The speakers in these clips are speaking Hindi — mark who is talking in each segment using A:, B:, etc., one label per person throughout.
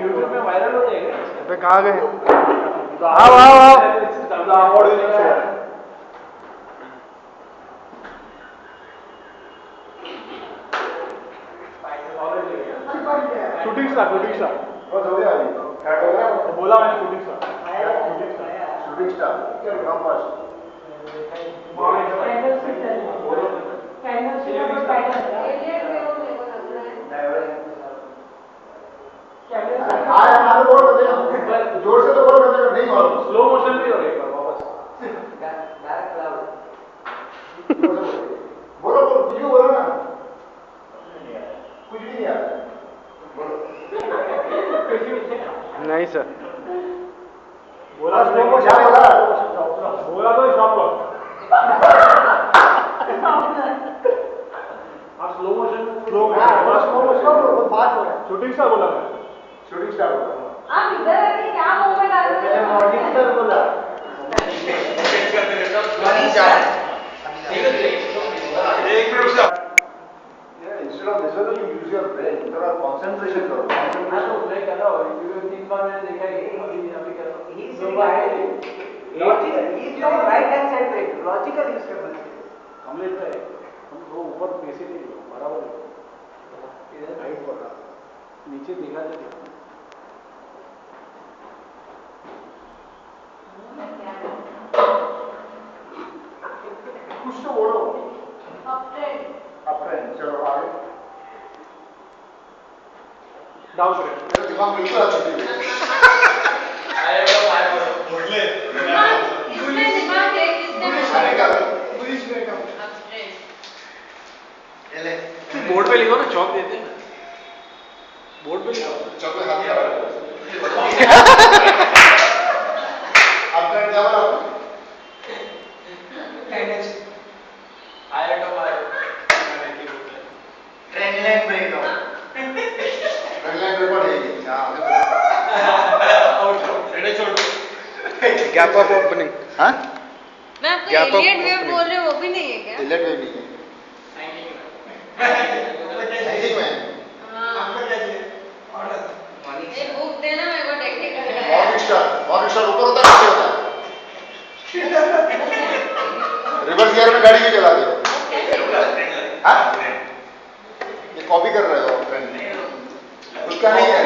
A: यूट्यूब में वायरल हो जाएगा।
B: अबे कहाँ गए? आओ आओ आओ।
A: शूटिंग स्टार बस हो गया अभी बोला मैंने शूटिंग स्टार जोर से तो बोलो नहीं मालूम स्लो मोशन भी हो रही है वापस बोलो कुछ भी बोलो ना कुछ भी नहीं आता
B: नहीं सर
A: बोला स्लो मोशन बोला तो शॉप लॉक आप स्लो मोशन फास्ट हो रहा है शूटिंग स्टार बोला मैं शूटिंग स्टार बोला
C: आप इधर आके क्या मूवमेंट आ रहे हैं
A: मॉर्निंग स्टार बोला एक मिनट रुक जा instead of this one you use your brain थोड़ा कंसंट्रेशन करो मैं तो मैं कर रहा हूं क्योंकि 3 बार मैंने देखा है अभी कर रहा हूं he is logical he is right hand side break logical use करना हम लेते हैं हम वो ऊपर पैसे नहीं बराबर इधर हाइट पड़ रहा नीचे देखा जाए कुछ तो बोलो अपट्रेंड चलो आगे डाउन करें मेरा दिमाग बिल्कुल अच्छा नहीं है बोले
C: इसमें दिमाग है किसने
A: पुलिस में काम
C: अपट्रेंड
B: बोर्ड पे लिखो ना चौक देते हैं बोर्ड पे लिखो
A: चौक पे हाथ लगा अपट्रेंड क्या बोला
B: गैप अप ओपनिंग हाँ
C: मैं आपको
B: Gap up
C: Elliott wave
B: opening.
C: बोल रहे वो भी नहीं है क्या
A: इलेक्ट वेव नहीं है हैंगिंग मैन
C: हाँ ये बुक देना मेरे को टेक्निकल का
A: मॉर्निंग स्टार ऊपर होता है नीचे होता है रिवर्स गियर में गाड़ी क्यों चलाते हो हाँ ये कॉपी कर रहे हो फ्रेंड उसका नहीं है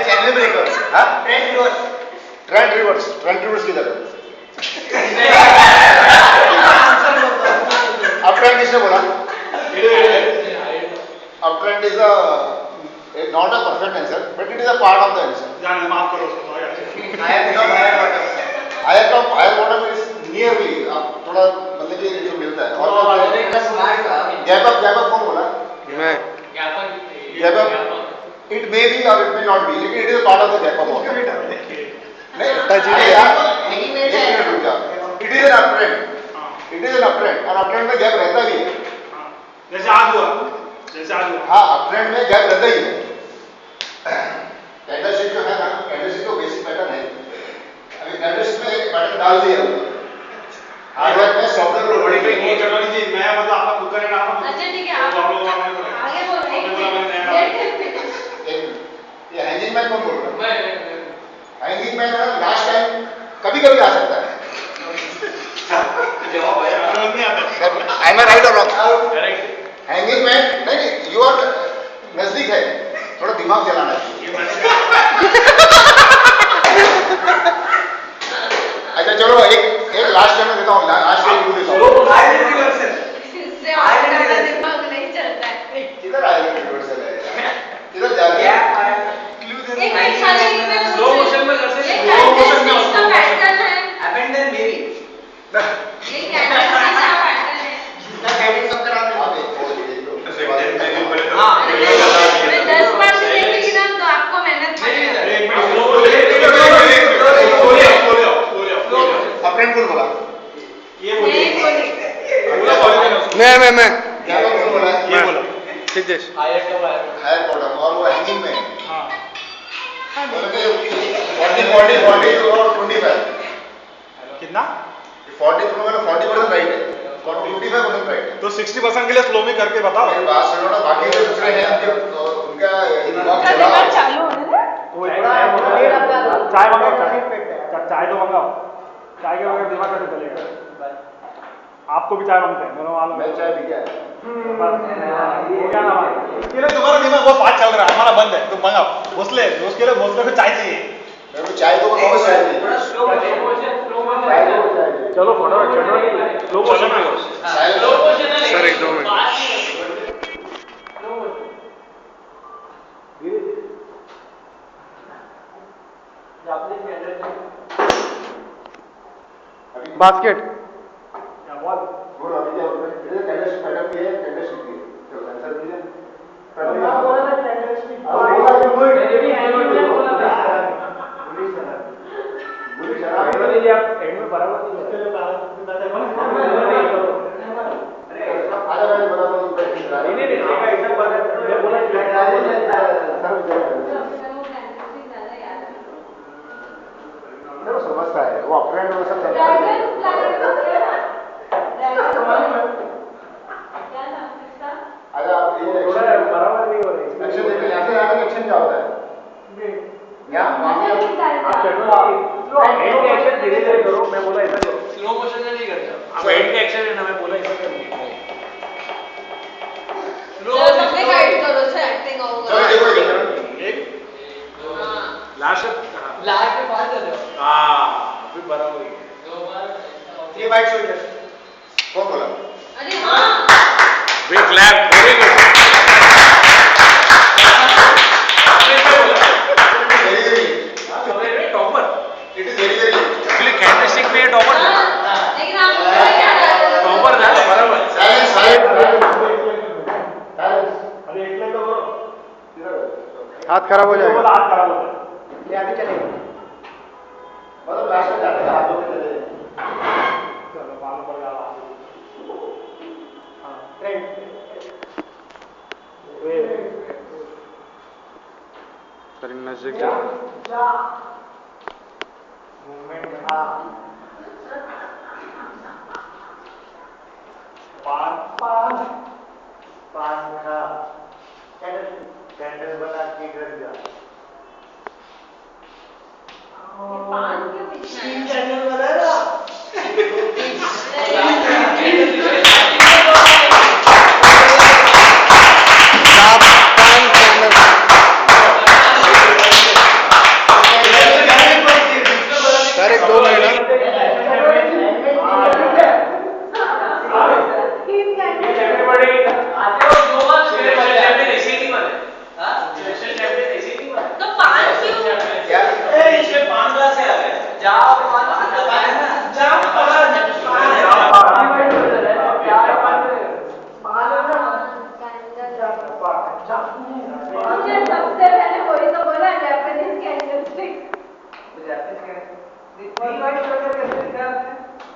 A: चैनल ब्रेकर हाँ ट्रेंड रिवर्स की जगह अब ट्रेंड किसने बोला अब trend is not a perfect answer but it is a part of the answer माफ करो हायर बॉटम इज नियरली थोड़ा मतलब कि जो मिलता है और गैप अप कौन बोला
B: मैं
A: gap up it may be और इट मे नॉट बी लेकिन it is a part of the gap up नहीं इट इज एन अपट्रेंड और अपट्रेंड में गैप रहता भी है
D: जैसे आज हुआ
A: हाँ अपट्रेंड में गैप रहता ही है कैंडलस्टिक जो है ना कैंडलस्टिक तो बेसिक पैटर्न है अभी कैंडलस्टिक में एक पैटर्न डाल दिया हार्डवेयर में सॉफ्टवेयर को बड़ी पे नहीं करना चाहिए मैं मतलब आपका खुद का नाम
C: अच्छा ठीक है आप आगे बोल रहे हैं
A: ये हैंगिंग मैन कौन बोल रहा है हैंगिंग मैन लास्ट टाइम कभी कभी आ सकता है आई एम राइट और रॉन्ग हैंगिंग मैन नहीं यू आर नजदीक है थोड़ा दिमाग चलाना चाहिए अच्छा चलो एक लास्ट टाइम देता हूँ लास्ट टाइम देता हूँ
C: इससे और ज्यादा दिमाग नहीं चलता है
A: किधर आएगा रिवर्सल है किधर जा रहा है
C: एक खाली इसमें
D: स्लो मोशन में कर सकते
C: ये कैंडलस्टिक का पैटर्न है
D: अबेंडन मेरी
C: ये कैंडलस्टिक का पैटर्न है
D: जितना हेडिंग सब करा दे
C: हाँ मैं 10 बार से देखेगी ना तो आपको मेहनत पड़ेगा
A: अपट्रेंड कौन बोला
D: ये बोलिए
B: मैं
A: क्या कौन बोला
D: ये बोलो
B: सिद्धेश
A: हायर बॉटम और वो हैंगिंग में
D: हां
A: 40 और 25
D: कितना
A: 40 तो मैंने 40% राइट है 40
E: 45% राइट है।
B: तो 60% के लिए स्लो में करके बताओ।
E: मेरी बात सुनो ना, बाकी जो दूसरे हैं उनका दिमाग
C: उसका
E: चला।
C: रिकॉर्ड चालू होने दे।
A: चाय मंगाओ, चाय तो मंगाओ। चाय के बगैर दिमाग कैसे चलेगा? आपको भी चाय मांगते हैं, मेरा मालूम है।
E: मैं चाय पी गया।
A: क्या नाम है?
B: उसके लिए तुम्हारा दिमाग वो पार्ट चल रहा है, हमारा बंद है, तुम मंगाओ भोसले, उसके लिए भोसले को चाय चाहिए।
E: मेरे को चाय तो बहुत चाय चाहिए।
D: थोड़ा स्लो मोशन
A: चलो फटाफट चलो, स्लो मोशन में
D: स्लो मोशन है।
B: सर, एक दो मिनट।
A: बास्केट
E: बोलो अभी क्या बोल रहे हैं? ये कैंडल पैटर्न भी है, कैंडल शीट भी है। चलो आंसर दीजिए। समझता है वो अपट्रेंड वो सब समझता है। अच्छा आप ये
A: बराबर नहीं हो रही।
E: एक्शन देखिए, यहाँ से यहाँ तक एक्शन क्या होता है? यहाँ वहाँ से
A: एक्शन धीरे धीरे करो, मैं बोला ऐसा करो।
D: स्लो मोशन में नहीं करते
A: अब एंड के एक्शन है ना, मैं बोला ऐसा करो।
C: सर सबने गाइड करो सर, एक्टिंग
E: चलो
C: होगा।
E: देखो ये
B: एक
C: हाँ।
B: लास्ट
D: लास्ट में बात कर दो
B: हाँ अभी बराबर ही है।
E: ये बाइक शो है। कौन बोला?
C: अरे हाँ।
B: Big clap, very good.
E: Very very
B: topper
E: it is very very
B: actually कैंडिस्टिक में टॉपर था,
C: लेकिन आपको क्या याद आ रहा है?
B: टॉपर था बराबर।
E: साइलेंस साइलेंस
A: अरे एक ले तो करो।
E: हाथ खराब हो जाएगा।
A: हाथ खराब हो जाएगा।
E: ये आगे चलेगा। मतलब लास्ट में जाते हैं हाथ धोते चले।
A: चलो मालूम पड़ गया। हाँ ट्रेंड
B: सर नजदीक
A: मूवमेंट हाँ पान पान पान खा कैंडल बना के घर जा।
C: ये पान क्यों बिछना है?
A: कैंडल बना ना
E: सर एक 2 मिनट
C: तो पान क्यों?
E: क्या
C: मुझे सबसे पहले वही तो बोला, Japanese candlestick.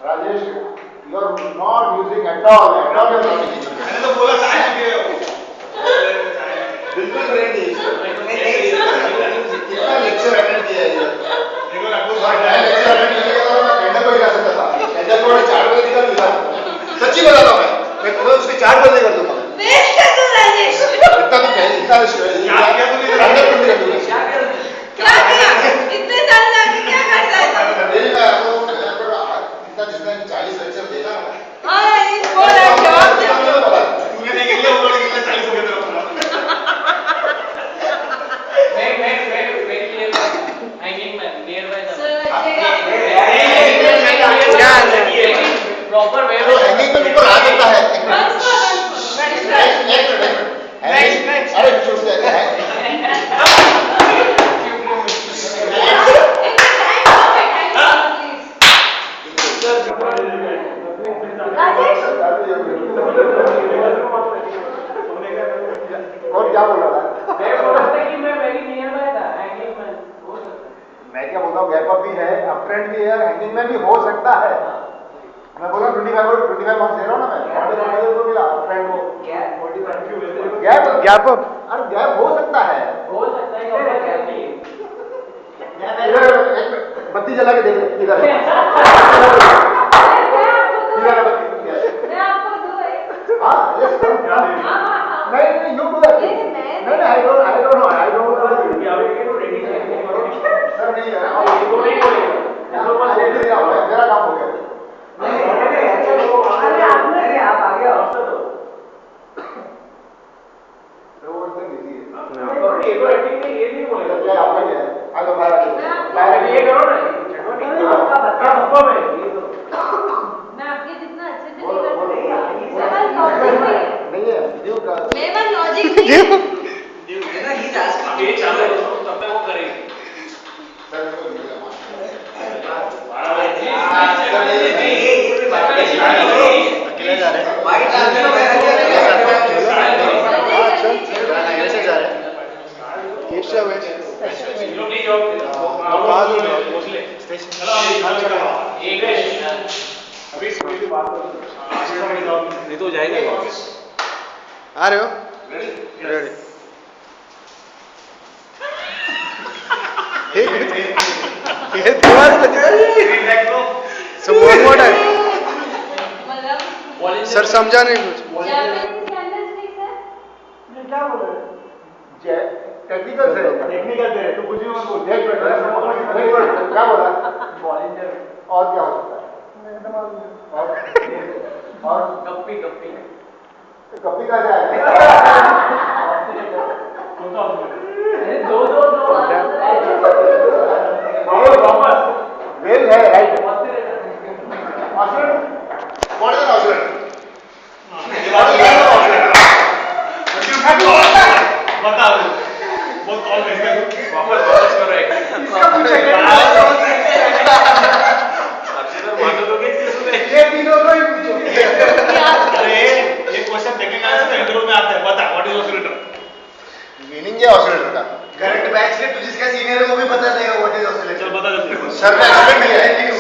E: Rajesh you are not using at all you are not using.
B: मैंने तो बोला चाय पी हो।
E: बिल्कुल ब्रेन नहीं कितना लेक्चर अटेंड किया है ये।
B: देखो ना कुछ
E: मैं लेक्चर अटेंड नहीं किया तो मैं कैंडल को गिरा सकता था। कैंडल को 4 बजे निकाल दिया। सच्ची बताता हूं मैं तुम्हें उसके 4 बजे कर दूंगा।
C: वेस्ट है तू राजेश।
E: इतना तो कह इतना
B: क्या किया तूने?
E: कैंडल को नहीं कर दूंगा।
C: क्या किया? इतने साल जाके क्या करता है तू?
E: मेरी मैं आपको इतना जिसने 40 लेक्चर देना है
C: हाँ राजेश बोल रहा है, जवाब दे।
B: तूने देख लिया उन्होंने कितना 40 हो गया तेरा पूरा।
C: सर अच्छेगा।
D: प्रॉपर वे
E: तो हैंगिंग में ऊपर आ जाता है।
C: बस बस
E: अरे छूट जाएगा। और क्या बोल रहा था? मैं क्या बोल रहा हूँ, गैप अप भी है, अप ट्रेंड भी है, हैंगिंग में भी हो सकता है। मैं बोला 25 मार्क्स दे रहा हूँ ना मैं। तो मिला अप ट्रेंड को गैप अप। अरे गैप हो सकता है। इधर एक बत्ती जला के देख ले इधर। इधर बत्ती।
C: मैं आपको
D: ये चालू है तब तक वो करेगी
B: अकेले जा रहे हैं कैसे जा रहे हैं केशव है
D: नहीं तो जाएगा
B: आ रहे हो रेडी ये दीवार सब मोड है
C: मतलब
B: सर समझा नहीं कुछ
C: जापानीज कैंडल स्टिक सर
E: ये क्या बोल रहे हैं टेक्निकल से तू कुछ भी मत बोल देख बैठ क्या बोला और क्या हो सकता है और
D: गप्पी गप्पी
E: कभी का जाए
D: दो
E: वेल है right Australian what is Australian
B: बताओ बहुत कॉल
D: वापस करो एक
E: ये तीनों को ही पूछो
B: अरे ये क्वेश्चन टेक्निकल आंसर इंटरव्यू में आता है बता व्हाट इज ऑसिलेटर
E: मीनिंग क्या ऑस्ट्रेलियन का करंट बैच के तू जिसका सीनियर है वो भी पता चलेगा व्हाट इज ऑस्ट्रेलियन
B: चल बता जल्दी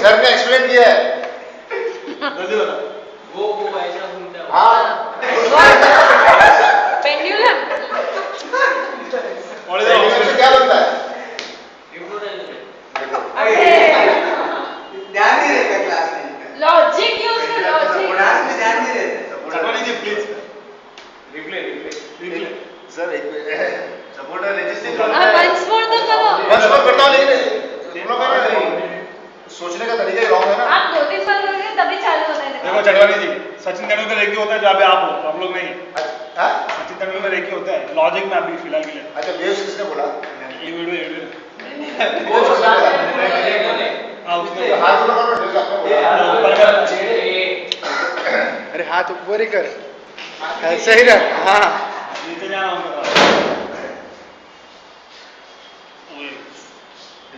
E: सर ने एक्सप्लेन किया है
B: जल्दी बता
D: वो ऐसा घूमता है
E: हाँ
C: पेंडुलम
B: व्हाट इज ऑसिलेटर
E: क्या बनता है
A: ध्यान नहीं रहता क्लास में
C: लॉजिक यूज कर लॉजिक
A: क्लास में ध्यान नहीं रहता
B: चटवानी जी प्लीज रिप्ले
E: सर एक सपोर्टर रजिस्टर
C: वंस मोर तो करो
E: बस मैं करता हूं लेकिन तुम लोग का सोचने का तरीका ही रॉन्ग है ना
C: आप 2-3 बार करोगे तभी चालू होता है
B: देखो चटवानी जी सचिन तेंदुलकर एक ही होता है जहाँ पे आप हो हम लोग नहीं
E: हाँ
B: सचिन तेंदुलकर एक ही होता है लॉजिक में अभी फिलहाल के लिए
E: अच्छा वेव्स किसने बोला
B: ये वीडियो
E: वो किसने बोला
B: हाँ उसने
E: हाथ उठा कर ढेर आपने बोला
B: अरे हाथ ऊपर ही कर ऐसे ही रख हाँ नीचे जाना होगा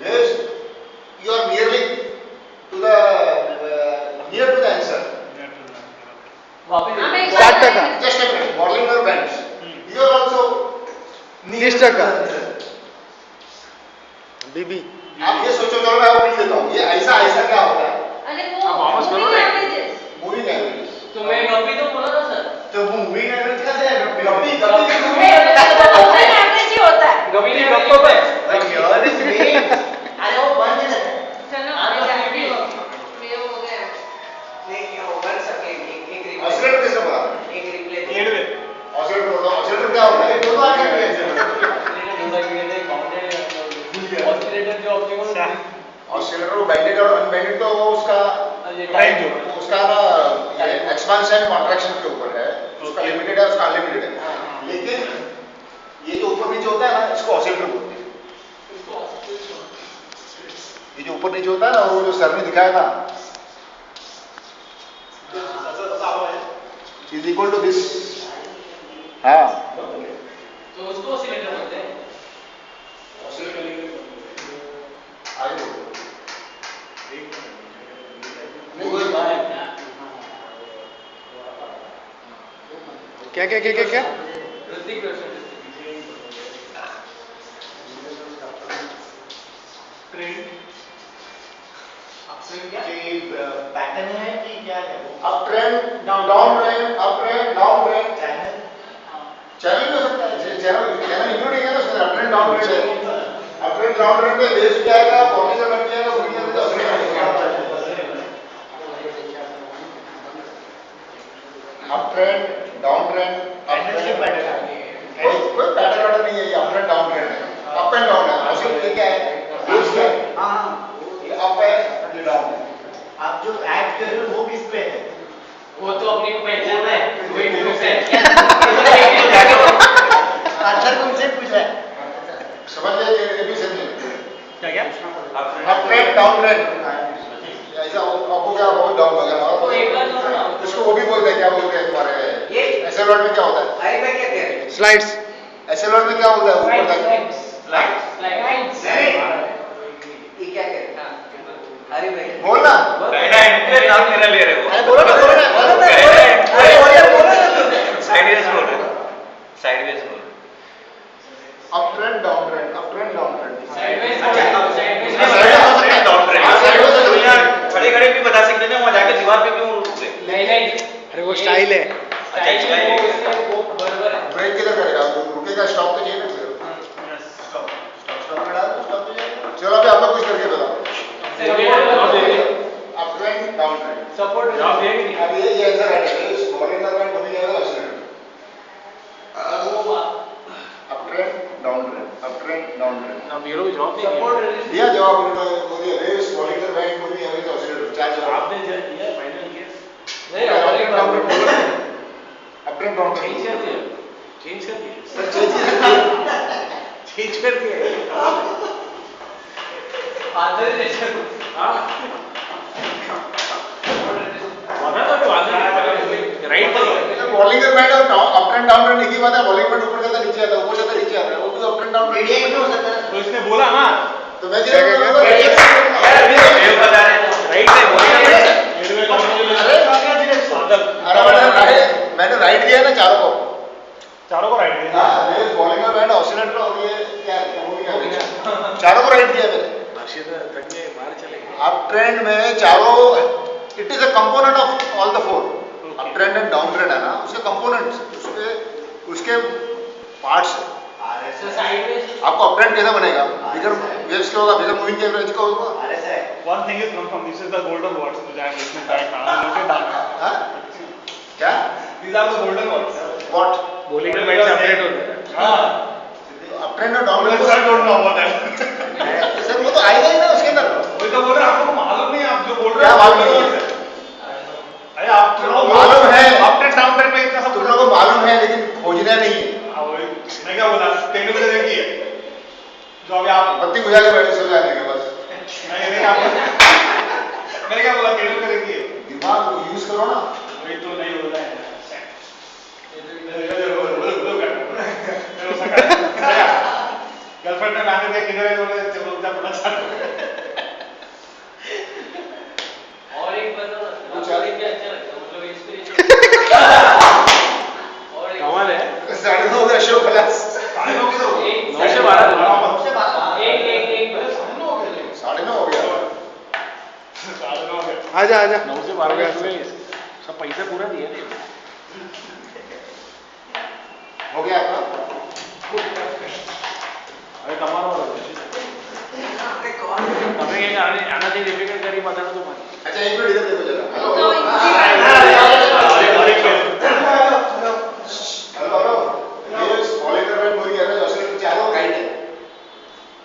E: Yes, you are nearly to the near to the answer.
D: वापस
C: हम एक
B: 60%.
E: Just a minute. Bollinger Bands. You are also near
B: 30%
E: to the answer.
B: बीबी
E: आप ये सोचो चलो मैं आपको पूछ देता हूँ ये ऐसा ऐसा क्या होता है
C: अरे वो
D: आप वापस करो ना।
C: लैंग्वेजेस
E: मूविंग एवरेज
D: तो मैं गप्पी तो बोला था सर
E: तो मूविंग एवरेज कैसे है गप्पी गप्पी
C: लैंग्वेज ही होता है
D: गप्पी ने गप्पो पे
E: यार इस मीन अरे वो बन जाता है
C: चलो मैं जानती हूँ ये हो गया
A: नहीं वो बन सके एक रिप्ले
E: ऑस्ट्रेलिया कैसे बोला
A: एक रिप्ले
B: एडवे
E: ऑस्ट्रेलिया बोला ऑस्ट्रेलिया क्या होता है दोनों आगे
D: ऑस्ट्रेलियन जो ऑप्टिमल
E: ऑस्ट्रेलिया वो बैंडेड और अनबैंडेड तो वो उसका
B: टाइम जो
E: उसका ना ये एक्सपेंशन कॉन्ट्रैक्शन के ऊपर है उसका लिमिटेड है उसका अनलिमिटेड है लेकिन ये जो ऊपर नीचे होता है ना इसको ऑसिलेटर बोलते हैं ये जो ऊपर नीचे होता है ना वो जो सर ने दिखाया था इज इक्वल टू दिस हाँ
D: तो उसको ऑसिलेटर बोलते हैं
E: आगे
B: क्या क्या क्या क्या क्या
D: ऋतिक रोशन
E: पैटर्न है कि क्या है up trend down trend up trend down trend channel भी हो सकता है चैनल इंक्लूडिंग है ना उसमें अप ट्रेंड डाउन ट्रेंड है अप ट्रेंड डाउन ट्रेंड में वेव्स क्या आएगा पॉलिटिकल बन जाएगा वो क्या अप ट्रेंड डाउन ट्रेंड कोई पैटर्न नहीं है ये अप ट्रेंड डाउन ट्रेंड है अप एंड डाउन है उसमें क्या है वेव्स क्या है ये अप है ये डाउन है आप जो ऐड कर रहे हो वो किस पे है
D: वो तो अपनी को पहचान है वही ग्रुप है
E: अच्छा तुमसे पूछ रहा है समझ गए ये भी समझ
B: क्या क्या
E: अप ट्रेंड डाउन ट्रेंड ऐसा आपको क्या बहुत डाउन लगा
D: तो एक बार जो ना
E: इसको वो भी बोलते हैं क्या बोलते हैं तुम्हारे
A: ये
E: ऐसे वर्ड में क्या होता है
A: आई मैं क्या कह रही हूँ
F: स्लाइड्स
E: ऐसे वर्ड में क्या बोलता है ऊपर तक
A: ये क्या कहते हैं हरी भाई
E: बोलना
D: नाम मेरा ले रहे हो
F: बोलो ना
D: साइडवेज बोल रहे हो साइडवेज बोल
E: up trend down trend up trend down trend
D: खड़े खड़े भी बता सकते ना वहाँ जाके दीवार पे क्यों रुक गए
F: अरे वो स्टाइल है
E: ब्रेक किधर करेगा रुकेगा स्टॉप तो चाहिए ना स्टॉप में डाल स्टॉप पे जाएगा चलो अभी आप लोग कुछ करके बताओ up trend down trend
A: support
E: अब ये आंसर है इस बॉलिंग का पॉइंट बनी जाएगा accident up trend down trend
F: अब ये लोग जवाब नहीं
A: सपोर्ट
E: दिया जवाब उन्होंने बोलिए रेस बॉलिंग का पॉइंट बनी जाएगा एक्सीडेंट चार जवाब
F: आपने दिया फाइनल किया
A: नहीं हमारे
E: up trend down trend
F: change कर दिया
E: सर चेंज
F: चेंज कर दिया
A: आधे जैसे
F: राइट
E: बॉलिंग का पॉइंट और अप एंड डाउन ट्रेंड एक ही बात है बॉलिंग पॉइंट ऊपर जाता नीचे आता ऊपर जाता नीचे आता है वो भी up and down trend
A: radiate हो सकता है
B: तो इसने बोला ना
E: तो मैं
F: क्या
E: क्या
D: बता रहे हैं
F: राइट में
E: मैंने राइट दिया ना चारों को
B: चारों को राइट दिया
E: हाँ रेस बॉलिंग का पॉइंट ऑसिलेटर और ये क्या है चारों को राइट दिया मैंने अप ट्रेंड में चारों it is a component of all the four up trend and down trend है ना उसके कंपोनेंट्स उसके पार्ट्स आपको अप ट्रेंड कैसे बनेगा बिगर वेव्स क्या होगा बिगर मूविंग एवरेज का होगा
B: One thing is confirmed. This is the golden words which I am listening right now. I noted down.
E: हाँ? क्या
B: These are the golden words.
E: What
F: bowling का बैट सेपरेट होता है
B: हाँ.
E: अप ट्रेंड और down
B: I
E: trend
B: don't know about that.
E: Sir वो तो आएगा ही ना उसके अंदर
B: वही तो बोल रहे हैं, आपको मालूम नहीं आप जो बोल रहे
E: क्या
B: हैं
E: मालूम
B: golden
E: नहीं?
B: words है. अरे आप चलो
E: मालूम है।
B: आप ट्रेंड डाउन ट्रेंड में इतना सब
E: तुम लोगों को मालूम है लेकिन खोजना नहीं है
B: हाँ, वही मैं क्या बोला टेक्निकल देखिए जो अभी आप
E: बत्ती बुझा के बैठे सो जाने के बस
B: मैंने क्या बोला टेक्निकल देखिए
E: दिमाग को यूज करो ना
B: वही तो नहीं बोला है गर्लफ्रेंड ने मैसेज किया किधर है बोले चलो जा पता चल
A: और एक बताओ ना
E: कुछ
A: आपको क्या अच्छा लगता है मतलब इंस्पिरेशन और एक
F: कमाल है
E: 9:30 हो गया शो खलास
B: साढ़े नौ किधर हो गए?
A: एक
F: 9 से 12
A: एक
B: अरे साढ़े नौ हो गए
E: 9:30 हो गया
B: साढ़े नौ हो गए
F: आजा आजा 9 से 12 का सब पैसा पूरा दिया थे
E: हो गया आपका
F: अरे कमाल हो रहा है हमें ये आना चाहिए डिफिकल्ट करी बताना तुम्हारी
E: अच्छा एक मिनट इधर देखो जरा
C: तो
E: हेलो हेलो ये बॉलिंग का पॉइंट मूविंग एवरेज ऑसिलेटर चारों राइट है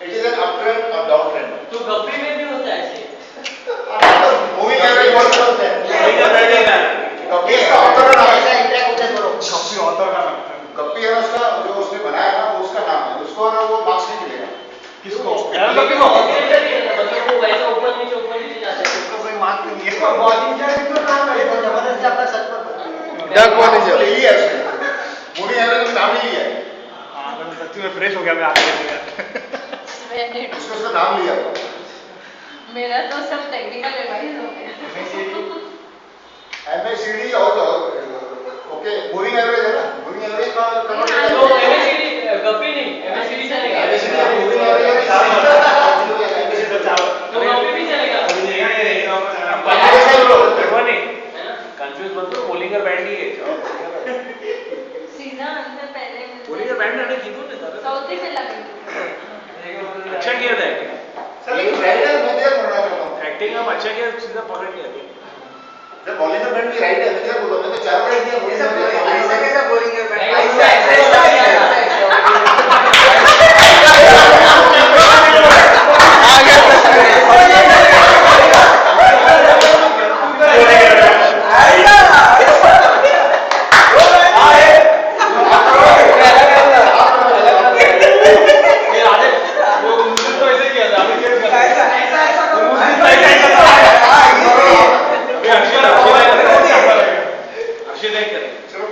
E: it is an up trend और डाउन ट्रेंड
A: तो गप्पी में भी होता है ऐसे
E: मूविंग एवरेज बहुत होता है गप्पी का ऑथर का नाम है
B: काफी ऑथर का नाम है
E: गप्पी है ना उसका जो उसने बनाया ना वो उसका नाम है उसको ना वो मार्क्स नहीं मिलेगा
B: किसको
A: मतलब वो वैसे ऊपर नीचे जाता है
B: उसको कोई मार्क नहीं है
F: डक बॉलिंग
E: ले लिया उसने मूविंग एवरेज में नाम नहीं लिया है
B: हाँ मैं सच्ची में फ्रेश हो गया मैं आके यार
C: मैंने
E: उसने उसका नाम लिया
C: मेरा तो सब टेक्निकल एडवाइस हो गया
E: MACD और ओके मूविंग एवरेज है ना मूविंग एवरेज का
A: तो MACD गप्पी नहीं MACD चलेगा
E: MACD मूविंग एवरेज
A: तो गप्पी भी चलेगा
F: कंफ्यूज मत हो बॉलिंग का बैट ही है
C: सीधा आंसर पहले
F: बॉलिंग का बैट मैंने जीतो नहीं था
C: चौथी से लगे
F: अच्छा किया था
E: सर लेकिन राइट है मैं क्या करना चाहता हूं
F: एक्टिंग आप अच्छा किया सीधा पकड़ लिया
E: जब बॉलिंग का बैट भी राइट है मैं क्या बोल रहा हूं मैं तो चार राइट दिया
A: ऐसा कैसा बोलिंग कर बैठा
E: चलो